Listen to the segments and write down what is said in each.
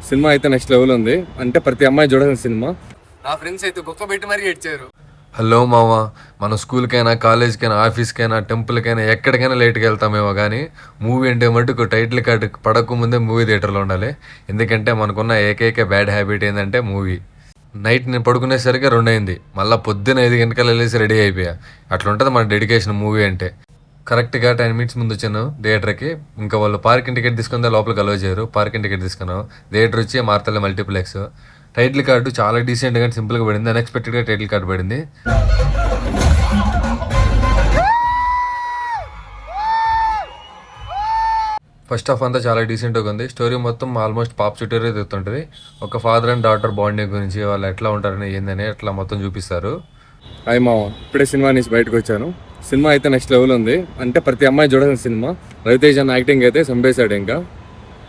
Cinema అయితే next level ఉంది. అంటే ప్రతి అమ్మాయి చూడాల్సిన సినిమా. నా ఫ్రెండ్స్ అయితే గొప్ప పెట్టి మరీ ఏడ్చారు. హలో మామ, మన స్కూల్కైనా కాలేజ్కైనా ఆఫీస్కైనా టెంపుల్కైనా ఎక్కడికైనా లేట్కి వెళ్తామేమో కానీ మూవీ అంటే మటుకు టైటిల్ కార్డు పడకముందే మూవీ థియేటర్లో ఉండాలి. ఎందుకంటే మనకున్న ఏకైక బ్యాడ్ హ్యాబిట్ ఏంటంటే మూవీ. నైట్ నేను పడుకునేసరికి 2 అయింది, మళ్ళీ పొద్దున్న 5 గంటలకు వెళ్ళేసి రెడీ అయిపోయా. అట్లా ఉంటుంది మన డెడికేషన్ మూవీ అంటే. కరెక్ట్గా 10 మినిట్స్ ముందు వచ్చాను థియేటర్కి. ఇంకా వాళ్ళు పార్కింగ్ టికెట్ తీసుకుంటే లోపలికి అలౌ చేయరు. పార్కింగ్ టికెట్ తీసుకున్నాను. థియేటర్ వచ్చి మార్తల్లి మల్టీప్లెక్స్. టైటిల్ కార్డు చాలా డీసెంట్గా సింపుల్గా పడింది. అన్ఎక్స్పెక్టెడ్గా టైటిల్ కార్డు పడింది. ఫస్ట్ హాఫ్ అంతా చాలా డీసెంట్గా ఉంది. స్టోరీ మొత్తం ఆల్మోస్ట్ పాప్ చుట్టూరే తిరుగుతుంటుంది. ఒక ఫాదర్ అండ్ డాటర్ బాండింగ్ గురించి, వాళ్ళు ఎట్లా ఉంటారని ఏందని అట్లా మొత్తం చూపిస్తారు. హాయ్ మామ, ఇప్పుడే సినిమా నుంచి బయటకు వచ్చాను. సినిమా అయితే నెక్స్ట్ లెవెల్ ఉంది. అంటే ప్రతి అమ్మాయి చూడాల్సిన సినిమా. రవితేజ అన్న యాక్టింగ్ అయితే చంపేశాడు.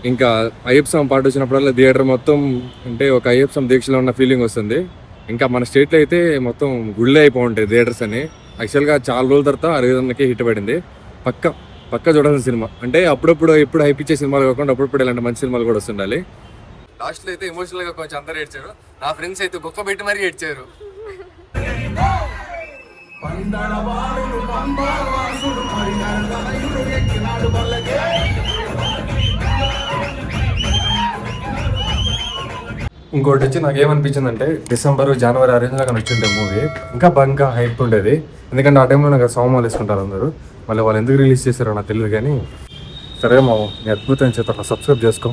ఇంకా అయ్యప్ప స్వామి పాట వచ్చినప్పుడల్లా థియేటర్ మొత్తం అంటే ఒక అయ్యప్ప స్వామి దీక్షలో ఉన్న ఫీలింగ్ వస్తుంది. ఇంకా మన స్టేట్లో అయితే మొత్తం గుళ్ళే అయిపోయి థియేటర్స్ అని. యాక్చువల్గా చాలా రోజుల తర్వాత 60 హిట్ పడింది. పక్క చూడాల్సిన సినిమా. అంటే అప్పుడప్పుడు ఎప్పుడు హైప్ ఇచ్చే సినిమాలు కాకుండా అప్పుడప్పుడు ఇలాంటి మంచి సినిమాలు కూడా వస్తుండాలి. లాస్ట్లో అయితే ఎమోషనల్గా కొంచెం అందరూ ఏడ్చారు. నా ఫ్రెండ్స్ అయితే గొప్ప పెట్టి మరీ ఏడ్చారు. ఇంకోటి వచ్చి నాకేమనిపించిందంటే డిసెంబర్ జనవరి ఆ రేంజ్లో కానీ వచ్చిండే మూవీ ఇంకా హైప్ ఉండేది. ఎందుకంటే ఆ టైంలో నాకు సోమాలు వేసుకుంటారు అందరూ. మళ్ళీ వాళ్ళు ఎందుకు రిలీజ్ చేశారో నాకు తెలియదు. కానీ సరే మామ, నీ అద్భుతం చేత సబ్స్క్రైబ్ చేసుకో.